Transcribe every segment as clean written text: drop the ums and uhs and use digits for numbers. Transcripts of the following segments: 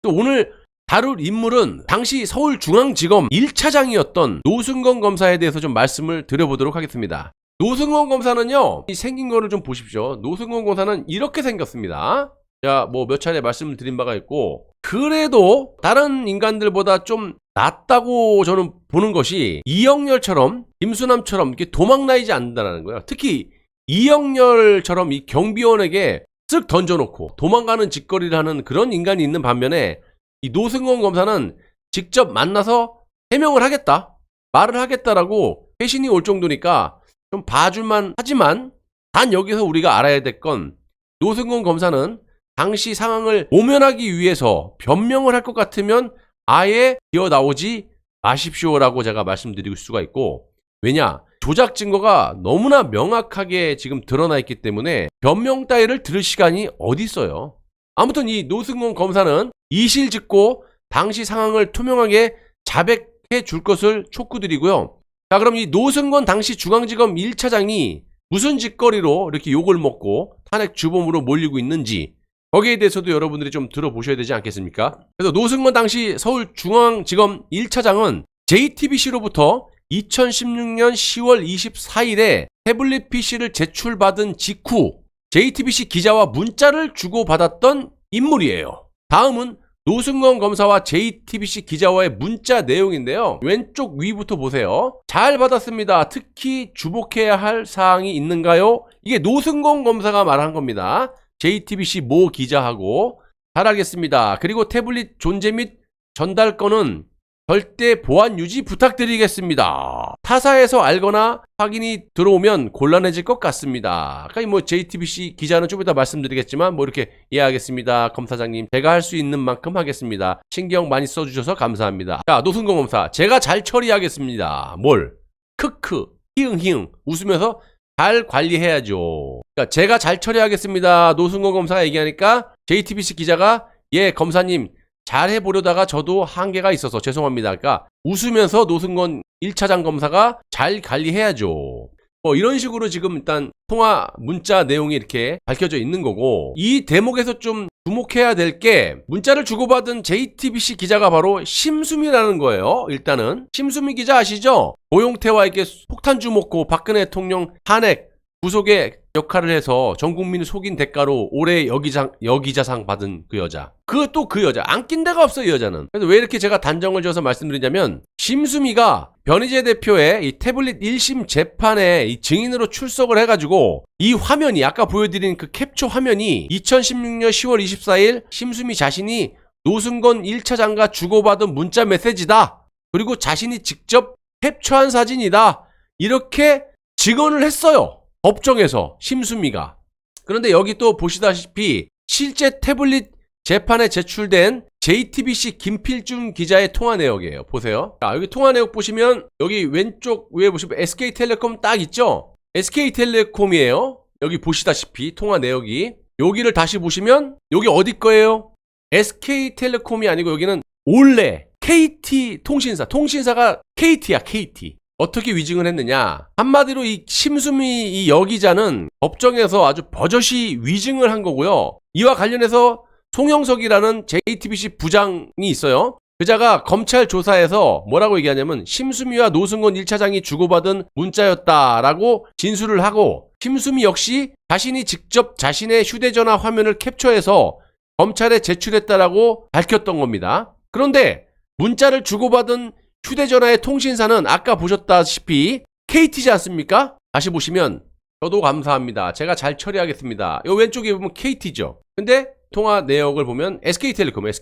오늘 다룰 인물은 당시 서울중앙지검 1차장이었던 노승건 검사에 대해서 좀 말씀을 드려보도록 하겠습니다. 노승건 검사는요, 이 생긴 거를 좀 보십시오. 노승건 검사는 이렇게 생겼습니다. 자, 뭐 몇 차례 말씀을 드린 바가 있고, 그래도 다른 인간들보다 좀 낫다고 저는 보는 것이 이영렬처럼, 김수남처럼 이렇게 도망다니지 않는다는 거예요. 특히 이영렬처럼 이 경비원에게 쓱 던져놓고 도망가는 짓거리를 하는 그런 인간이 있는 반면에 이 노승건 검사는 직접 만나서 해명을 하겠다, 말을 하겠다라고 회신이 올 정도니까 좀 봐줄만 하지만, 단 여기서 우리가 알아야 될 건 노승건 검사는 당시 상황을 모면하기 위해서 변명을 할 것 같으면 아예 기어나오지 마십시오라고 제가 말씀드릴 수가 있고, 왜냐? 조작 증거가 너무나 명확하게 지금 드러나 있기 때문에 변명 따위를 들을 시간이 어디 있어요. 아무튼 이 노승건 검사는 이실직고 당시 상황을 투명하게 자백해 줄 것을 촉구드리고요. 자, 그럼 이 노승건 당시 중앙지검 1차장이 무슨 짓거리로 이렇게 욕을 먹고 탄핵 주범으로 몰리고 있는지, 거기에 대해서도 여러분들이 좀 들어보셔야 되지 않겠습니까? 그래서 노승건 당시 서울중앙지검 1차장은 JTBC로부터 2016년 10월 24일에 태블릿 PC를 제출받은 직후 JTBC 기자와 문자를 주고받았던 인물이에요. 다음은 노승건 검사와 JTBC 기자와의 문자 내용인데요. 왼쪽 위부터 보세요. 잘 받았습니다. 특히 주목해야 할 사항이 있는가요? 이게 노승건 검사가 말한 겁니다. JTBC 모 기자하고. 잘 알겠습니다. 그리고 태블릿 존재 및 전달 건은 절대 보안 유지 부탁드리겠습니다. 타사에서 알거나 확인이 들어오면 곤란해질 것 같습니다. 아까 뭐 JTBC 기자는 좀 이따 말씀드리겠지만 뭐 이렇게 이해하겠습니다. 검사장님, 제가 할 수 있는 만큼 하겠습니다. 신경 많이 써주셔서 감사합니다. 자, 노승건 검사, 제가 잘 처리하겠습니다. 뭘? 크크, 히응히응 웃으면서 잘 관리해야죠. 그러니까 제가 잘 처리하겠습니다. 노승건 검사가 얘기하니까 JTBC 기자가 예, 검사님 잘 해보려다가 저도 한계가 있어서 죄송합니다. 그러니까 웃으면서 노승건 1차장 검사가 잘 관리해야죠. 이런 식으로 지금 일단 통화 문자 내용이 이렇게 밝혀져 있는 거고, 이 대목에서 좀 주목해야 될 게 문자를 주고받은 JTBC 기자가 바로 심수미라는 거예요. 일단은 심수미 기자 아시죠? 고용태와 이렇게 폭탄 주먹고 박근혜 대통령 탄핵 구속의 역할을 해서 전 국민을 속인 대가로 올해 여기자상 받은 그 여자. 그 여자. 안 낀 데가 없어, 이 여자는. 그래서 왜 이렇게 제가 단정을 지어서 말씀드리냐면, 심수미가 변희재 대표의 이 태블릿 1심 재판에 이 증인으로 출석을 해가지고, 이 화면이, 아까 보여드린 그 캡처 화면이 2016년 10월 24일 심수미 자신이 노승건 1차장과 주고받은 문자 메시지다. 그리고 자신이 직접 캡처한 사진이다. 이렇게 증언을 했어요. 법정에서 심수미가. 그런데 여기 또 보시다시피 실제 태블릿 재판에 제출된 JTBC 김필중 기자의 통화 내역이에요. 보세요. 자, 여기 통화 내역 보시면 여기 왼쪽 위에 보시면 SK텔레콤 딱 있죠? SK텔레콤이에요. 여기 보시다시피 통화 내역이. 여기를 다시 보시면 여기 어디 거예요? SK텔레콤이 아니고 여기는 올레 KT 통신사가 KT야, KT. 어떻게 위증을 했느냐? 한마디로 이 심수미 이 여기자는 법정에서 아주 버젓이 위증을 한 거고요. 이와 관련해서 송영석이라는 JTBC 부장이 있어요. 그자가 검찰 조사에서 뭐라고 얘기하냐면 심수미와 노승건 1차장이 주고받은 문자였다라고 진술을 하고, 심수미 역시 자신이 직접 자신의 휴대전화 화면을 캡처해서 검찰에 제출했다라고 밝혔던 겁니다. 그런데 문자를 주고받은 휴대전화의 통신사는 아까 보셨다시피 KT지 않습니까? 다시 보시면 저도 감사합니다. 제가 잘 처리하겠습니다. 요 왼쪽에 보면 KT죠. 근데 통화 내역을 보면 SK텔레콤.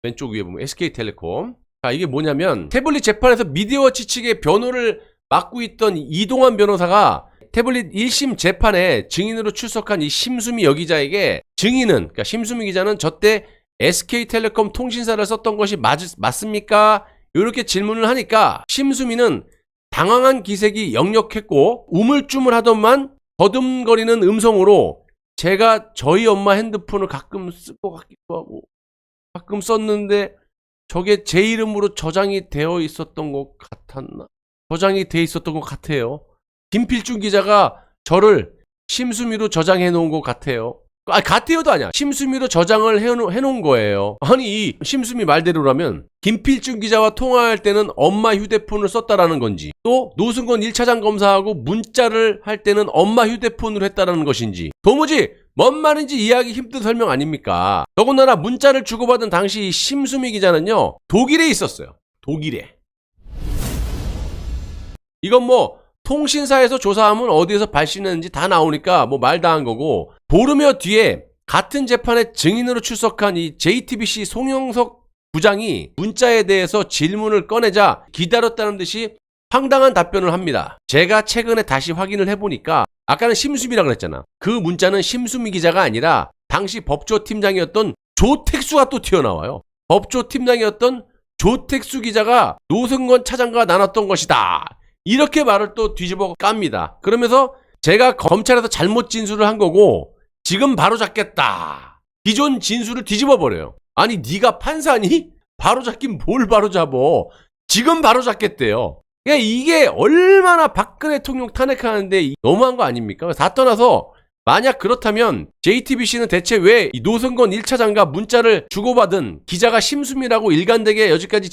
왼쪽 위에 보면 SK텔레콤. 자, 이게 뭐냐면 태블릿 재판에서 미디어워치 측의 변호를 맡고 있던 이동환 변호사가 태블릿 1심 재판에 증인으로 출석한 이 심수미 여기자에게 그러니까 심수미 기자는 저때 SK텔레콤 통신사를 썼던 것이 맞습니까? 이렇게 질문을 하니까 심수미는 당황한 기색이 역력했고 우물쭈물하더만 더듬거리는 음성으로 제가 저희 엄마 핸드폰을 가끔 쓸 것 같기도 하고 가끔 썼는데 저게 제 이름으로 저장이 되어 있었던 것 같았나? 저장이 되어 있었던 것 같아요. 김필중 기자가 저를 심수미로 저장해 놓은 것 같아요. 같아요도 아니야. 심수미로 저장을 해놓은 거예요. 아니 이 심수미 말대로라면 김필중 기자와 통화할 때는 엄마 휴대폰을 썼다라는 건지, 또 노승건 1차장 검사하고 문자를 할 때는 엄마 휴대폰으로 했다라는 것인지 도무지 뭔 말인지 이해하기 힘든 설명 아닙니까? 더군다나 문자를 주고받은 당시 심수미 기자는요, 독일에 있었어요. 독일에. 이건 뭐 통신사에서 조사하면 어디에서 발신했는지 다 나오니까 뭐 말 다 한 거고, 보르며 뒤에 같은 재판에 증인으로 출석한 이 JTBC 송영석 부장이 문자에 대해서 질문을 꺼내자 기다렸다는 듯이 황당한 답변을 합니다. 제가 최근에 다시 확인을 해보니까 아까는 심수미라고 그랬잖아. 그 문자는 심수미 기자가 아니라 당시 법조팀장이었던 조택수가 또 튀어나와요. 법조팀장이었던 조택수 기자가 노승건 차장과 나눴던 것이다. 이렇게 말을 또 뒤집어 깝니다. 그러면서 제가 검찰에서 잘못 진술을 한 거고 지금 바로 잡겠다. 기존 진술을 뒤집어 버려요. 아니 네가 판사니? 바로 잡긴 뭘 바로 잡어. 지금 바로 잡겠대요. 그러니까 이게 얼마나 박근혜 대통령 탄핵하는데 너무한 거 아닙니까? 다 떠나서 만약 그렇다면 JTBC는 대체 왜 이 노승건 1차장과 문자를 주고받은 기자가 심수미라고 일관되게 여지까지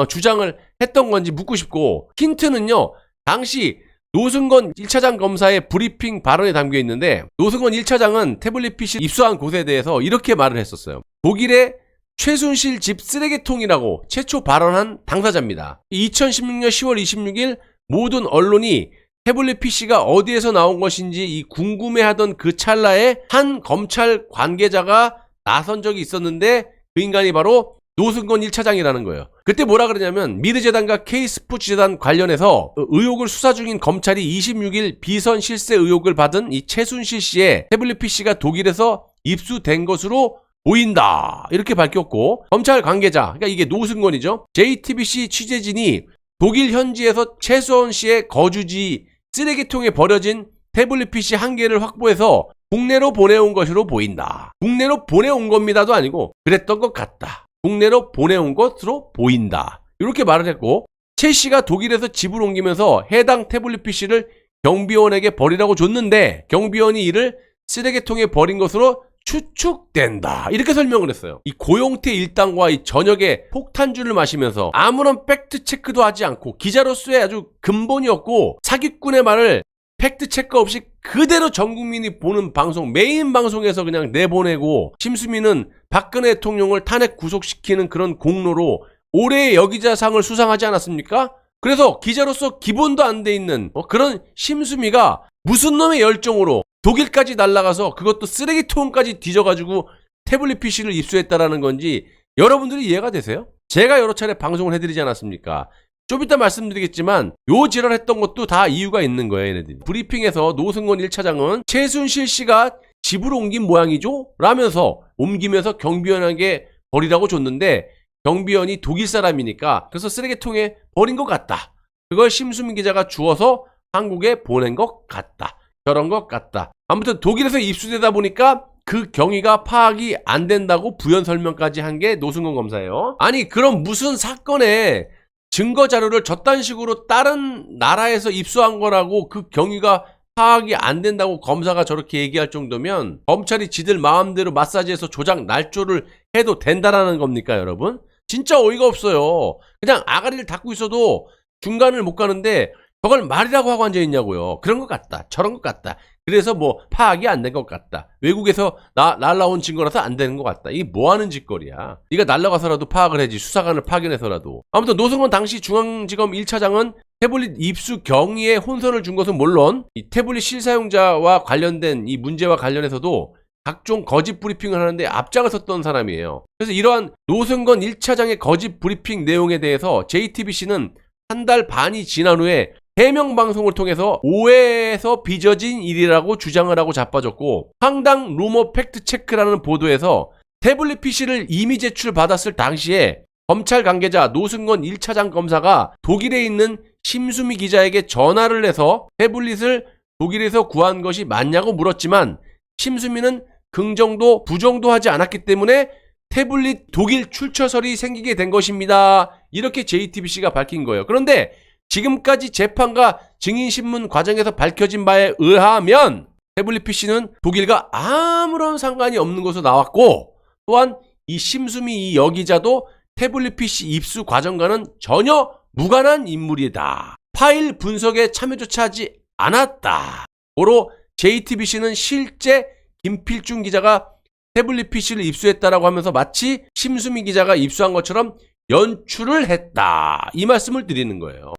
주장을 했던 건지 묻고 싶고, 힌트는요, 당시 노승건 1차장 검사의 브리핑 발언에 담겨 있는데, 노승건 1차장은 태블릿 PC 입수한 곳에 대해서 이렇게 말을 했었어요. 독일의 최순실 집 쓰레기통이라고 최초 발언한 당사자입니다. 2016년 10월 26일 모든 언론이 태블릿 PC가 어디에서 나온 것인지 이 궁금해하던 그 찰나에 한 검찰 관계자가 나선 적이 있었는데 그 인간이 바로 노승건 1차장이라는 거예요. 그때 뭐라 그러냐면 미르재단과 K스포츠재단 관련해서 의혹을 수사 중인 검찰이 26일 비선 실세 의혹을 받은 이 최순실 씨의 태블릿 PC가 독일에서 입수된 것으로 보인다. 이렇게 밝혔고, 검찰 관계자, 그러니까 이게 노승건이죠. JTBC 취재진이 독일 현지에서 최수원 씨의 거주지 쓰레기통에 버려진 태블릿 PC 한 개를 확보해서 국내로 보내온 것으로 보인다. 국내로 보내온 겁니다도 아니고 그랬던 것 같다. 국내로 보내온 것으로 보인다. 이렇게 말을 했고, 최 씨가 독일에서 집을 옮기면서 해당 태블릿 PC를 경비원에게 버리라고 줬는데 경비원이 이를 쓰레기통에 버린 것으로 추측된다. 이렇게 설명을 했어요. 이 고용태 일당과 이 저녁에 폭탄주를 마시면서 아무런 팩트 체크도 하지 않고 기자로서의 아주 근본이었고 사기꾼의 말을 팩트 체크 없이 그대로 전 국민이 보는 방송, 메인 방송에서 그냥 내보내고, 심수미는 박근혜 대통령을 탄핵 구속시키는 그런 공로로 올해의 여기자상을 수상하지 않았습니까? 그래서 기자로서 기본도 안 돼 있는 그런 심수미가 무슨 놈의 열정으로 독일까지 날아가서 그것도 쓰레기통까지 뒤져가지고 태블릿 PC를 입수했다라는 건지 여러분들이 이해가 되세요? 제가 여러 차례 방송을 해드리지 않았습니까? 좀 이따 말씀드리겠지만 요 지랄했던 것도 다 이유가 있는 거예요, 얘네들이. 브리핑에서 노승건 1차장은 최순실 씨가 집을 옮긴 모양이죠? 라면서 옮기면서 경비원에게 버리라고 줬는데 경비원이 독일 사람이니까 그래서 쓰레기통에 버린 것 같다. 그걸 심수민 기자가 주워서 한국에 보낸 것 같다. 저런 것 같다. 아무튼 독일에서 입수되다 보니까 그 경위가 파악이 안 된다고 부연 설명까지 한 게 노승건 검사예요. 아니 그럼 무슨 사건에 증거 자료를 저딴 식으로 다른 나라에서 입수한 거라고 그 경위가 파악이 안 된다고 검사가 저렇게 얘기할 정도면 검찰이 지들 마음대로 마사지해서 조작 날조를 해도 된다라는 겁니까, 여러분? 진짜 어이가 없어요. 그냥 아가리를 닫고 있어도 중간을 못 가는데 저걸 말이라고 하고 앉아있냐고요. 그런 것 같다. 저런 것 같다. 그래서 뭐 파악이 안 된 것 같다. 외국에서 날라온 증거라서 안 되는 것 같다. 이게 뭐하는 짓거리야. 네가 날라가서라도 파악을 해야지. 수사관을 파견해서라도. 아무튼 노승건 당시 중앙지검 1차장은 태블릿 입수 경위에 혼선을 준 것은 물론 이 태블릿 실사용자와 관련된 이 문제와 관련해서도 각종 거짓 브리핑을 하는데 앞장을 섰던 사람이에요. 그래서 이러한 노승건 1차장의 거짓 브리핑 내용에 대해서 JTBC는 한 달 반이 지난 후에 해명 방송을 통해서 오해에서 빚어진 일이라고 주장을 하고 자빠졌고, 황당 루머 팩트 체크라는 보도에서 태블릿 PC를 이미 제출받았을 당시에 검찰 관계자 노승건 1차장 검사가 독일에 있는 심수미 기자에게 전화를 해서 태블릿을 독일에서 구한 것이 맞냐고 물었지만 심수미는 긍정도 부정도 하지 않았기 때문에 태블릿 독일 출처설이 생기게 된 것입니다. 이렇게 JTBC가 밝힌 거예요. 그런데 지금까지 재판과 증인신문 과정에서 밝혀진 바에 의하면 태블릿 PC는 독일과 아무런 상관이 없는 것으로 나왔고, 또한 이 심수미 이 여기자도 태블릿 PC 입수 과정과는 전혀 무관한 인물이다. 파일 분석에 참여조차 하지 않았다. 고로 JTBC는 실제 김필중 기자가 태블릿 PC를 입수했다라고 하면서 마치 심수미 기자가 입수한 것처럼 연출을 했다. 이 말씀을 드리는 거예요.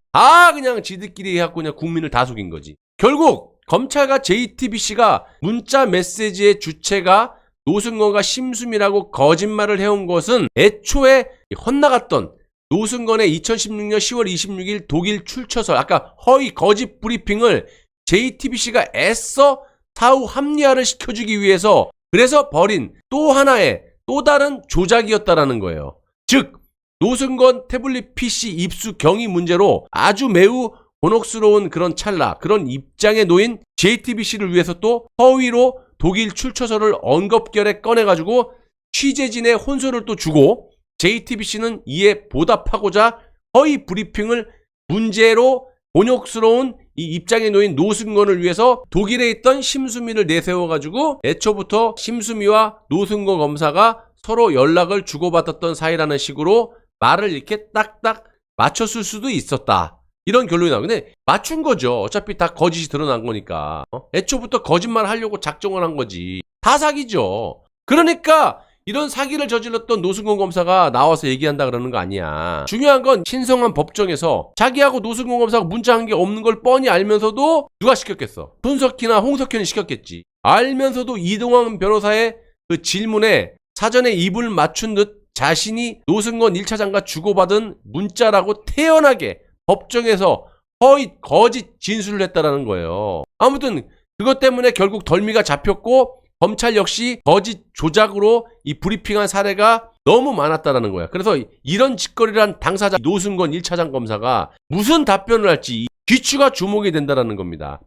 그냥 지들끼리 해갖고 그냥 국민을 다 속인 거지. 결국 검찰과 JTBC가 문자 메시지의 주체가 노승건과 심수미라고 거짓말을 해온 것은 애초에 헛나갔던 노승건의 2016년 10월 26일 독일 출처설, 아까 허위 거짓 브리핑을 JTBC가 애써 사후 합리화를 시켜주기 위해서 그래서 벌인 또 하나의 또 다른 조작이었다라는 거예요. 즉 노승건 태블릿 PC 입수 경위 문제로 아주 매우 곤혹스러운 그런 찰나, 그런 입장에 놓인 JTBC를 위해서 또 허위로 독일 출처설을 언급결에 꺼내가지고 취재진의 혼선을 또 주고, JTBC는 이에 보답하고자 허위 브리핑을 문제로 곤욕스러운 이 입장에 놓인 노승건을 위해서 독일에 있던 심수미를 내세워가지고 애초부터 심수미와 노승건 검사가 서로 연락을 주고받았던 사이라는 식으로 말을 이렇게 딱딱 맞췄을 수도 있었다. 이런 결론이 나오는데 맞춘 거죠. 어차피 다 거짓이 드러난 거니까. 애초부터 거짓말 하려고 작정을 한 거지. 다 사기죠. 그러니까 이런 사기를 저질렀던 노승건 검사가 나와서 얘기한다 그러는 거 아니야. 중요한 건 신성한 법정에서 자기하고 노승건 검사가 문자한 게 없는 걸 뻔히 알면서도 누가 시켰겠어? 손석희나 홍석현이 시켰겠지. 알면서도 이동환 변호사의 그 질문에 사전에 입을 맞춘 듯 자신이 노승건 1차장과 주고받은 문자라고 태연하게 법정에서 허위 거짓 진술을 했다라는 거예요. 아무튼 그것 때문에 결국 덜미가 잡혔고 검찰 역시 거짓 조작으로 이 브리핑한 사례가 너무 많았다라는 거야. 그래서 이런 짓거리란 당사자 노승건 1차장 검사가 무슨 답변을 할지 귀추가 주목이 된다라는 겁니다.